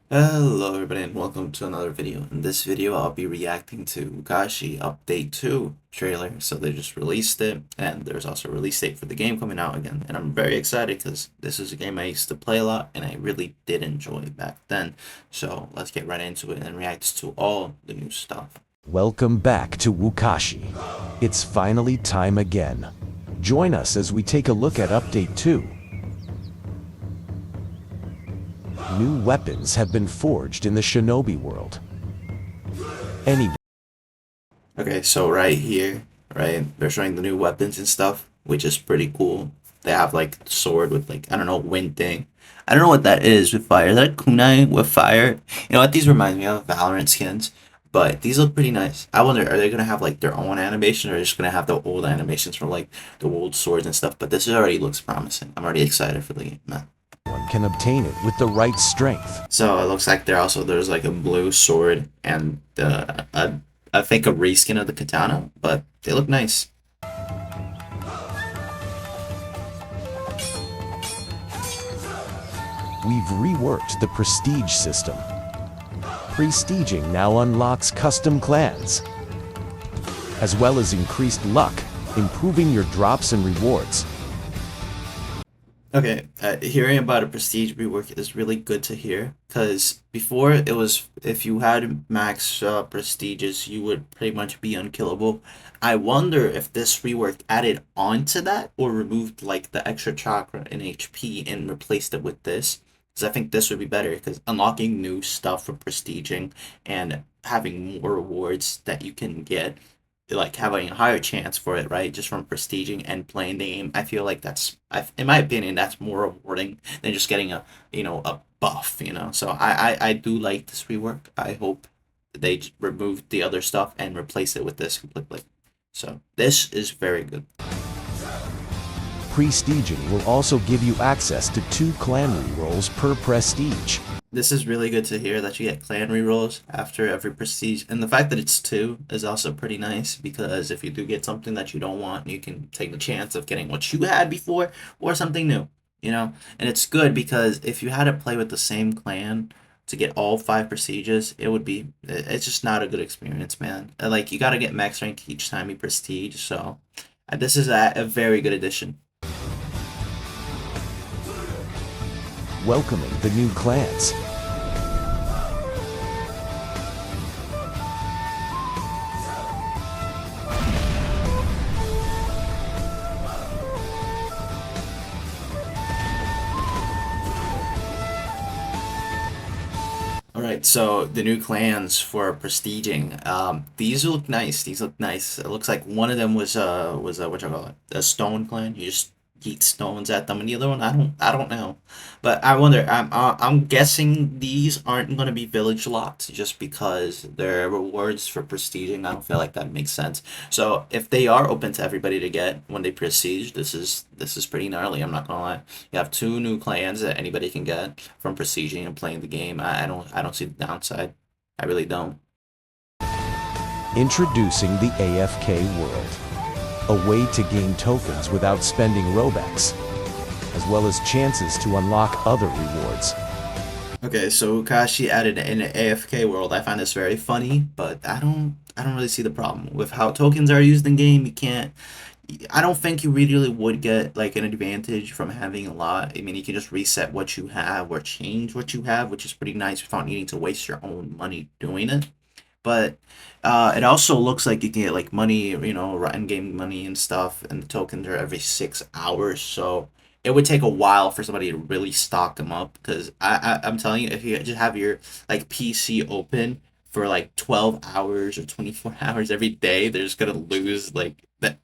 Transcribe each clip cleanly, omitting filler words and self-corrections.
Hello everybody and welcome to another video. In this video I'll be reacting to wukashi Update 2 trailer. So they just released it and there's also a release date for the game coming out again. And I'm very excited because this is a game I used to play a lot and I really did enjoy back then. So let's get right into it and react to all the new stuff. Welcome back to Wukashi. It's finally time again. Join us as we take a look at Update 2. New weapons have been forged in the Shinobi world. Okay, so right here, right, they're showing the new weapons and stuff, which is pretty cool. They have like sword with like, I don't know, wind thing. I don't know what that is with fire. Is that kunai with fire? You know what? These remind me of Valorant skins, but these look pretty nice. I wonder, are they gonna have like their own animation or just gonna have the old animations from like the old swords and stuff? But this already looks promising. I'm already excited for the game, man. Anyone can obtain it with the right strength. So it looks like there's like a blue sword and I think a reskin of the katana, but they look nice. We've reworked the prestige system. Prestiging now unlocks custom clans, as well as increased luck, improving your drops and rewards. Okay, hearing about a prestige rework is really good to hear because before it was if you had max prestiges, you would pretty much be unkillable. I wonder if this rework added on to that or removed like the extra chakra and HP and replaced it with this. Because I think this would be better because unlocking new stuff from prestiging and having more rewards that you can get like having a higher chance for it, right? Just from prestiging and playing the game. I feel like in my opinion, that's more rewarding than just getting a buff, So I do like this rework. I hope they remove the other stuff and replace it with this completely. So this is very good. Prestiging will also give you access to 2 clan rerolls per prestige. This is really good to hear that you get clan rerolls after every prestige. And the fact that it's two is also pretty nice because if you do get something that you don't want, you can take the chance of getting what you had before or something new. And it's good because if you had to play with the same clan to get all 5 prestiges, it's just not a good experience, man. Like, you gotta get max rank each time you prestige, so this is a very good addition. Welcoming the new clans. All right, so the new clans for prestiging. These look nice. These look nice. It looks like one of them was what you call it, a stone clan. You just yeet stones at them, and the other one I don't know, but I wonder. I'm guessing these aren't gonna be village locked just because they're rewards for prestiging. I don't feel like that makes sense. So if they are open to everybody to get when they prestige, this is pretty gnarly. I'm not gonna lie. You have 2 new clans that anybody can get from prestiging and playing the game. I don't see the downside. I really don't. Introducing the AFK world. A way to gain tokens without spending Robux, as well as chances to unlock other rewards. Okay, so Kashi added in an AFK world. I find this very funny, but I don't really see the problem with how tokens are used in game. You can't. I don't think you really would get like an advantage from having a lot. I mean, you can just reset what you have or change what you have, which is pretty nice without needing to waste your own money doing it. But it also looks like you can get like money, in-game money and stuff, and the tokens are every 6 hours. So it would take a while for somebody to really stock them up. Because I'm telling you, if you just have your like PC open for like 12 hours or 24 hours every day, they're just gonna lose like the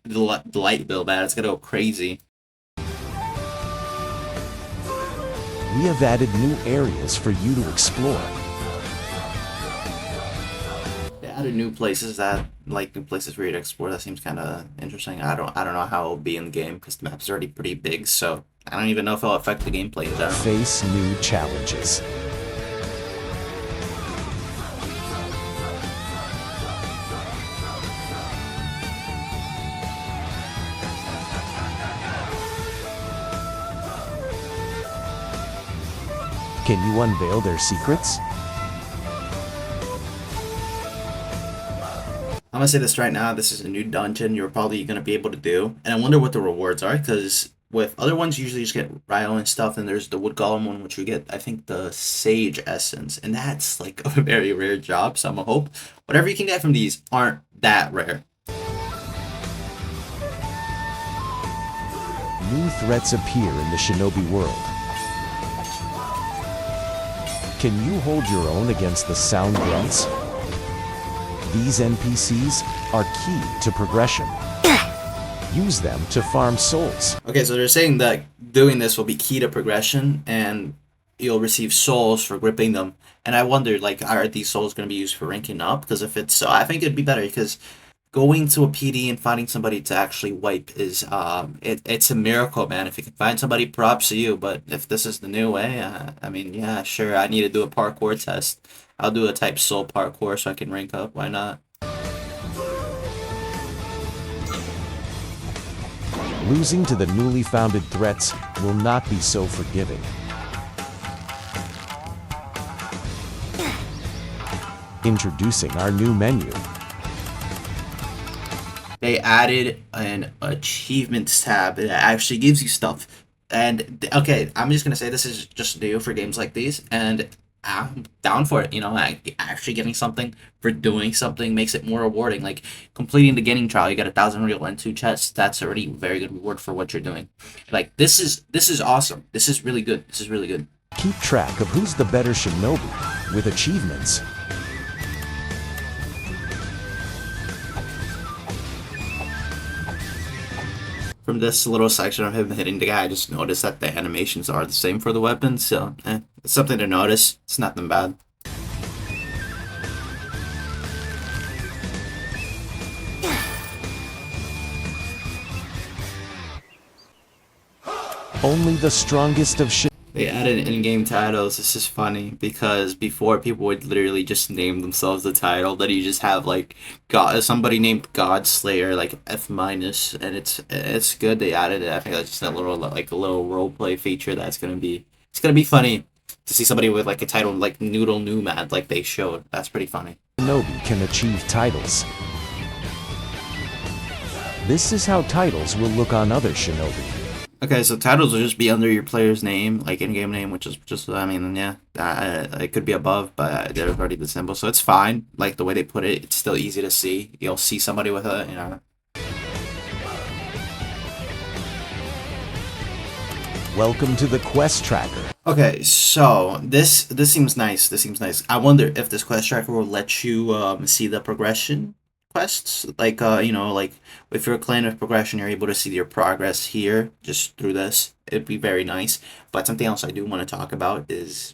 light bill. Man, it's gonna go crazy. We have added new areas for you to explore. They added new places new places for you to explore. That seems kind of interesting. I don't know how it'll be in the game because the map's already pretty big. So I don't even know if it'll affect the gameplay in general. Face new challenges. Can you unveil their secrets? I'm gonna say this right now. This is a new dungeon you're probably gonna be able to do, and I wonder what the rewards are. Because with other ones, you usually just get Rhino and stuff, and there's the Wood Golem one, which you get, I think, the Sage Essence, and that's like a very rare job. So I'm gonna hope whatever you can get from these aren't that rare. New threats appear in the shinobi world. Can you hold your own against the sound grunts? These NPCs are key to progression. Use them to farm souls. Okay, so they're saying that doing this will be key to progression, and you'll receive souls for gripping them. And I wonder, like, are these souls going to be used for ranking up? Because if it's so, I think it'd be better. Because going to a PD and finding somebody to actually wipe is it's a miracle, man. If you can find somebody, props to you. But if this is the new way, I mean, yeah, sure. I need to do a parkour test. I'll do a type soul parkour so I can rank up. Why not? Losing to the newly founded threats will not be so forgiving. Introducing our new menu. They added an achievements tab that actually gives you stuff. And okay, I'm just gonna say this is just new for games like these, and I'm down for it. You know, actually getting something for doing something makes it more rewarding. Like completing the getting trial, you get 1,000 real and 2 chests. That's already a very good reward for what you're doing. Like this is awesome. This is really good. This is really good. Keep track of who's the better shinobi with achievements. From this little section of him hitting the guy, I just noticed that the animations are the same for the weapons, so it's something to notice. It's nothing bad. Only the strongest of They added in-game titles. This is funny because before people would literally just name themselves the title. Then you just have like God, somebody named Godslayer, like F minus, and it's good. They added it. I think that's just a little like a little role play feature that's gonna be funny to see somebody with like a title like Noodle Nomad like they showed. That's pretty funny. shinobi can achieve titles. This is how titles will look on other shinobi. Okay, so titles will just be under your player's name, like in-game name, which is just, I mean, yeah, it could be above, but there's already the symbol, so it's fine. Like, the way they put it, it's still easy to see. You'll see somebody with it, you know. Welcome to the quest tracker. Okay, so this seems nice. This seems nice. I wonder if this quest tracker will let you see the progression quests. Like you know, like if you're a clan of progression, you're able to see your progress here just through this. It'd be very nice. But something else I do want to talk about is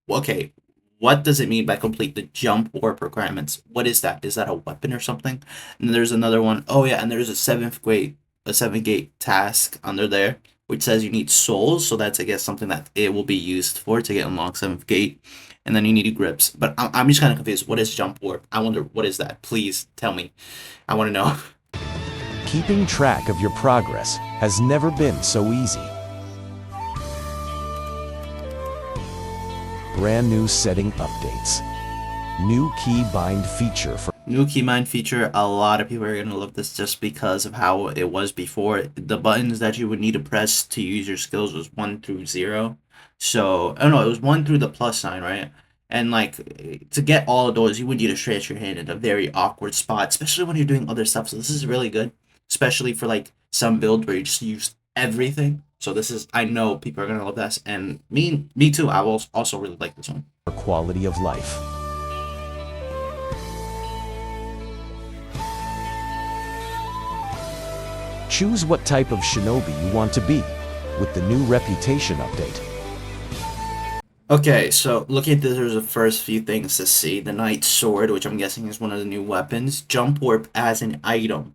okay, what does it mean by complete the jump warp requirements? What is that? Is that a weapon or something? And there's another one. Oh yeah, and there's a seventh gate task under there, which says you need souls. So that's I guess something that it will be used for to get unlocked seventh gate. And then you need grips. But I'm just kind of confused. What is jump warp? I wonder what is that. Please tell me. I want to know. Keeping track of your progress has never been so easy. Brand new setting updates. New keybind feature for New keybind feature. A lot of people are gonna love this just because of how it was before. The buttons that you would need to press to use your skills was 1 through 0. So I don't know. It was 1 through the plus sign, right? And like to get all of those, you would need to stretch your hand in a very awkward spot, especially when you're doing other stuff. So this is really good, especially for like some build where you just use everything. So this is, I know people are gonna love this, and me too. I will also really like this one. quality of life. Choose what type of shinobi you want to be with the new reputation update. Okay, so looking at this, there's the first few things to see. The Knight's Sword, which I'm guessing is one of the new weapons. Jump Warp as an item.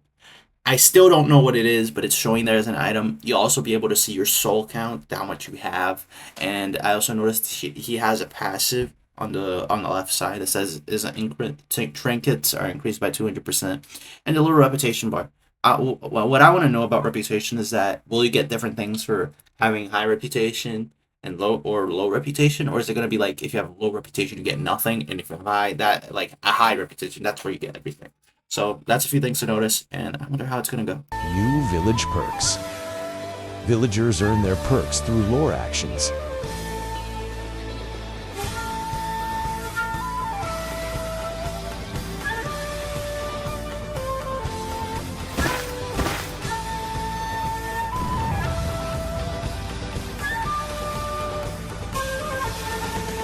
I still don't know what it is, but it's showing there as an item. You'll also be able to see your soul count, how much you have. And I also noticed he has a passive on the left side that says trinkets are increased by 200%. And a little reputation bar. What I want to know about reputation is that will you get different things for having high reputation and low reputation, or is it gonna be like if you have a low reputation you get nothing, and if you have a high reputation, that's where you get everything. So that's a few things to notice, and I wonder how it's gonna go. New village perks. Villagers earn their perks through lore actions.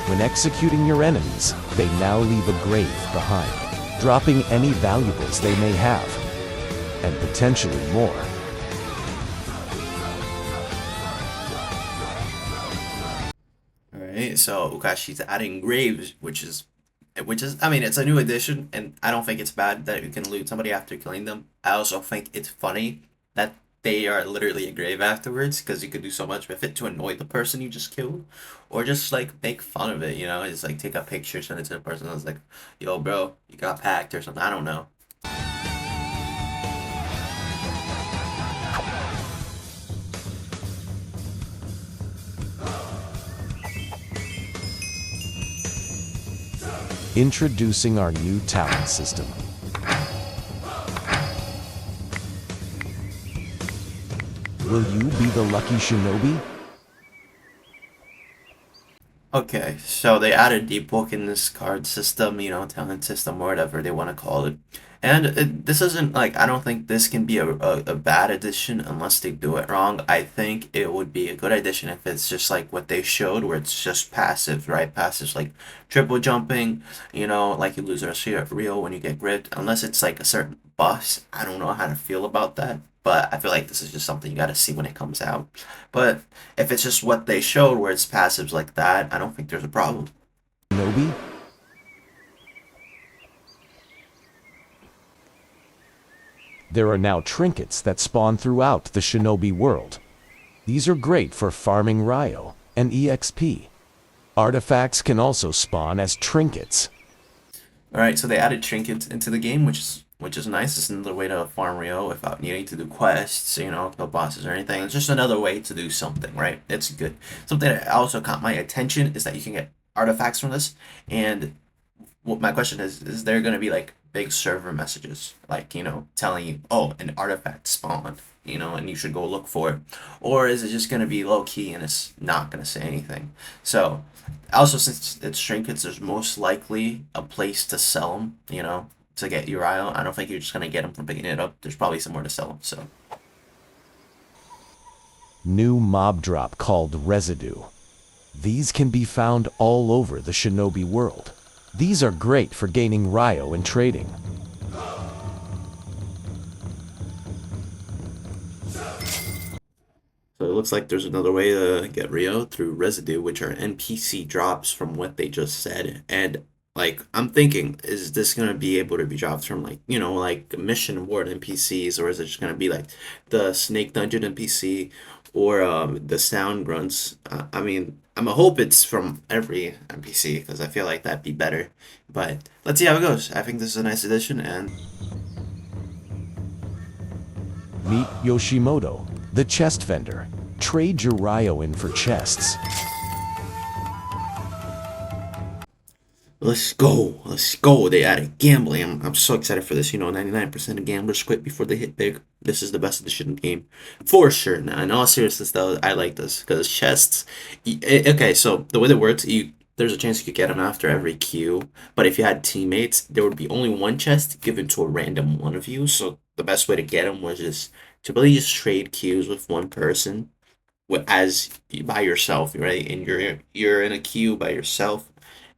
When executing your enemies, they now leave a grave behind, dropping any valuables they may have, and potentially more. All right, so Ukashi's adding graves, I mean, it's a new addition, and I don't think it's bad that you can loot somebody after killing them. I also think it's funny that they are literally a grave afterwards, because you could do so much with it to annoy the person you just killed, or just like make fun of it. You know, just like take a picture, send it to the person that's like, "Yo, bro, you got packed" or something. I don't know. Introducing our new talent system. Will you be the lucky shinobi? Okay, so they added deep book in this card system, talent system, or whatever they want to call it. And this isn't like, I don't think this can be a bad addition unless they do it wrong. I think it would be a good addition if it's just like what they showed, where it's just passive, right? Passives like triple jumping, like you lose a reel when you get gripped, unless it's like a certain boss. I don't know how to feel about that, but I feel like this is just something you got to see when it comes out. But if it's just what they showed where it's passives like that, I don't think there's a problem. Shinobi? There are now trinkets that spawn throughout the shinobi world. These are great for farming Ryo and EXP. Artifacts can also spawn as trinkets. All right, so they added trinkets into the game, which is nice. It's another way to farm Rio without needing to do quests, kill bosses or anything. It's just another way to do something, right? It's good. Something that also caught my attention is that you can get artifacts from this, and what my question is there going to be like big server messages, like, telling you, oh, an artifact spawned, and you should go look for it? Or is it just going to be low key and it's not going to say anything? So, also, since it's trinkets, there's most likely a place to sell them, to get your eye on. I don't think you're just going to get them from picking it up. There's probably somewhere to sell them, so. New mob drop called Residue. These can be found all over the shinobi world. These are great for gaining Ryo and trading. So it looks like there's another way to get Rio through Residue, which are NPC drops from what they just said. And like I'm thinking, is this gonna be able to be dropped from like, like mission ward NPCs, or is it just gonna be like the Snake Dungeon NPC or the Sound Grunts? I mean, I'm a hope it's from every NPC because I feel like that'd be better. But let's see how it goes. I think this is a nice addition, and Meet Yoshimoto, the chest vendor. Trade your Ryo in for chests. let's go. Let's go. They added gambling. I'm so excited for this. 99% of gamblers quit before they hit big. This is the best edition of the game. For sure. Now, in all seriousness, though, I like this because chests. Okay, so the way that works, there's a chance you could get them after every queue. But if you had teammates, there would be only one chest given to a random one of you. So the best way to get them was just to really just trade queues with one person as by yourself, right? And you're in a queue by yourself,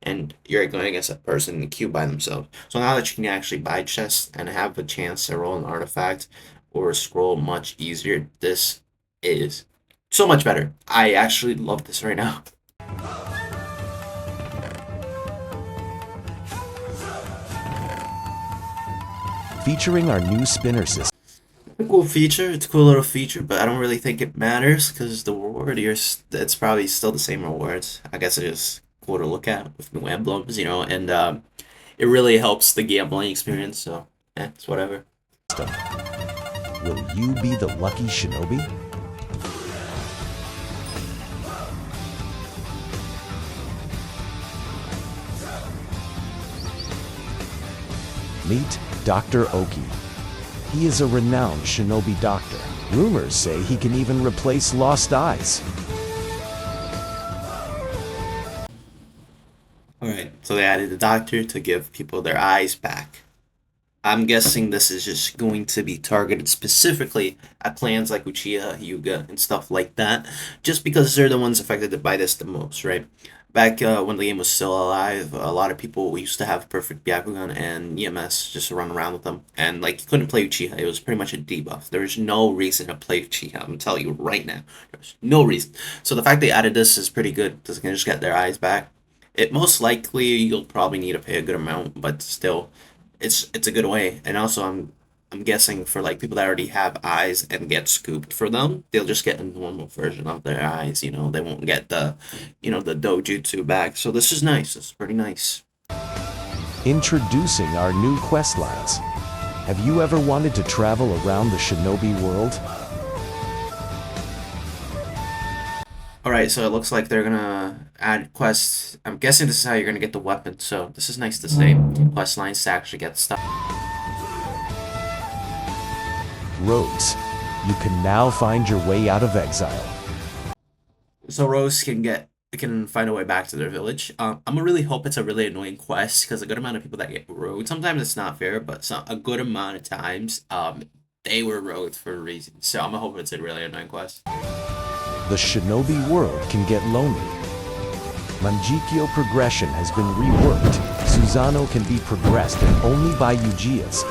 and you're going against a person in the queue by themselves. So now that you can actually buy chests and have a chance to roll an artifact or scroll much easier, this is so much better. I actually love this right now. Featuring our new spinner system. A cool feature. It's a cool little feature, but I don't really think it matters because the reward here, it's probably still the same rewards. I guess it is cool to look at with new emblems, and it really helps the gambling experience. So, it's whatever. Will you be the lucky shinobi? Meet Dr. Oki. He is a renowned shinobi doctor. Rumors say he can even replace lost eyes. Alright, so they added the doctor to give people their eyes back. I'm guessing this is just going to be targeted specifically at clans like Uchiha, Hyuga, and stuff like that, just because they're the ones affected by this the most, right? Back when the game was still alive, a lot of people used to have perfect Byakugan and EMS just to run around with them, and like you couldn't play Uchiha. It was pretty much a debuff. There's no reason to play Uchiha. I'm telling you right now, there's no reason. So the fact they added this is pretty good because they can just get their eyes back. It most likely you'll probably need to pay a good amount, but still, it's a good way. And also, I'm guessing for like people that already have eyes and get scooped for them, they'll just get a normal version of their eyes. You know, they won't get the dojutsu back. So this is nice. This is pretty nice. Introducing our new quest lines. Have you ever wanted to travel around the shinobi world? Alright, so it looks like they're gonna add quests. I'm guessing this is how you're gonna get the weapon, so this is nice to say. Quest lines to actually get stuff. Rogues, you can now find your way out of exile. So rogues can find a way back to their village. I'm gonna really hope it's a really annoying quest because a good amount of people that get rogued, sometimes it's not fair, but a good amount of times, they were rogued for a reason. So I'm gonna hope it's a really annoying quest. The shinobi world can get lonely. Manjikyo progression has been reworked. Susanoo can be progressed and only by Uchiha's.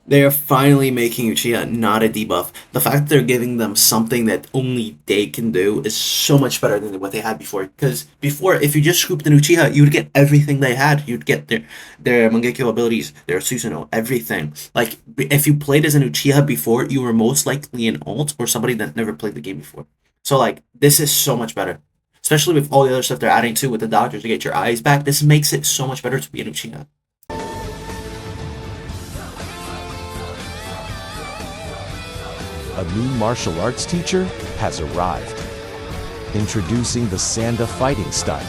They are finally making Uchiha not a debuff. The fact that they're giving them something that only they can do is so much better than what they had before. Because before, if you just scooped an Uchiha, you would get everything they had. You'd get their Mangekyo abilities, their Susanoo, everything. Like, if you played as an Uchiha before, you were most likely an alt or somebody that never played the game before. So, like, this is so much better. Especially with all the other stuff they're adding to with the doctors to get your eyes back. This makes it so much better to be an Uchiha. A new martial arts teacher has arrived. Introducing the Sanda fighting style.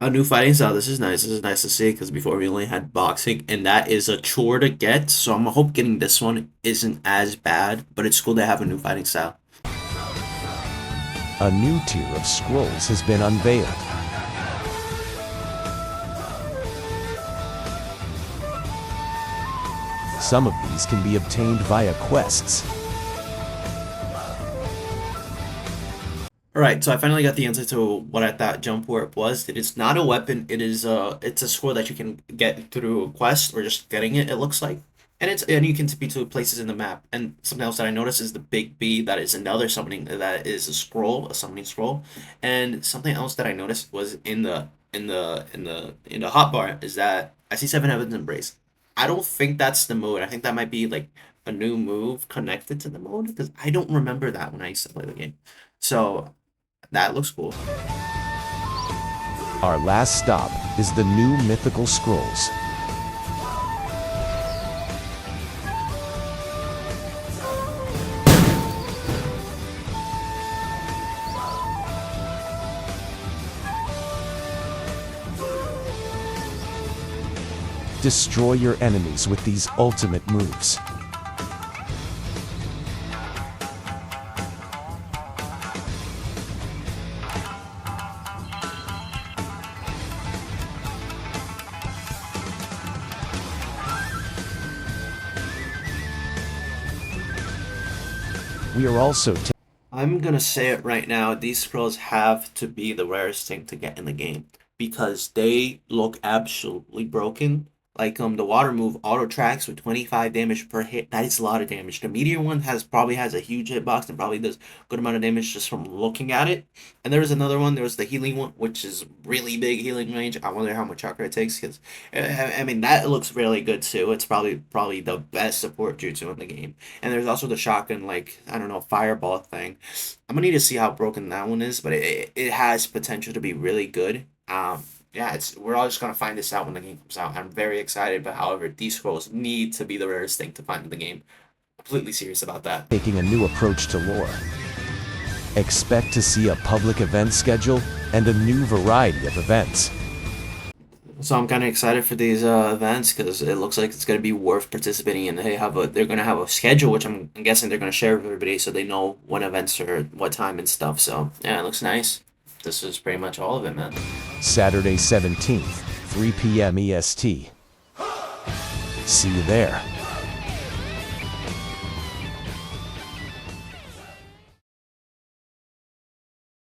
A new fighting style. This is nice. This is nice to see because before we only had boxing, and that is a chore to get. So I'm hope getting this one isn't as bad, but it's cool to have a new fighting style. A new tier of scrolls has been unveiled. Some of these can be obtained via quests. Alright, so I finally got the answer to what I thought jump warp was. It is not a weapon, it's a scroll that you can get through a quest or just getting it looks like. And you can be to places in the map. And something else that I noticed is the big B, that is another summoning, that is a scroll, a summoning scroll. And something else that I noticed was in the hotbar is that I see Seven Heavens Embrace. I don't think that's the mode. I think that might be like a new move connected to the mode because I don't remember that when I used to play the game. So that looks cool. Our last stop is the new mythical scrolls. Destroy your enemies with these ultimate moves. We are also I'm gonna say it right now, these scrolls have to be the rarest thing to get in the game because they look absolutely broken. Like the water move auto tracks with 25 damage per hit. That is a lot of damage. The meteor one probably has a huge hitbox and probably does a good amount of damage just from looking at it. And there was another one. There was the healing one, which is really big healing range. I wonder how much chakra it takes because I mean that looks really good too. It's probably the best support jutsu in the game. And there's also the shotgun like I don't know fireball thing. I'm gonna need to see how broken that one is, but it has potential to be really good. Yeah, we're all just gonna find this out when the game comes out. I'm very excited, but however, these scrolls need to be the rarest thing to find in the game. Completely serious about that. taking a new approach to lore. Expect to see a public event schedule and a new variety of events. So I'm kind of excited for these events because it looks like it's gonna be worth participating in. They're gonna have a schedule, which I'm guessing they're gonna share with everybody so they know when events are, what time and stuff. So yeah, it looks nice. This is pretty much all of it, man. Saturday 17th, 3 p.m. EST. See you there.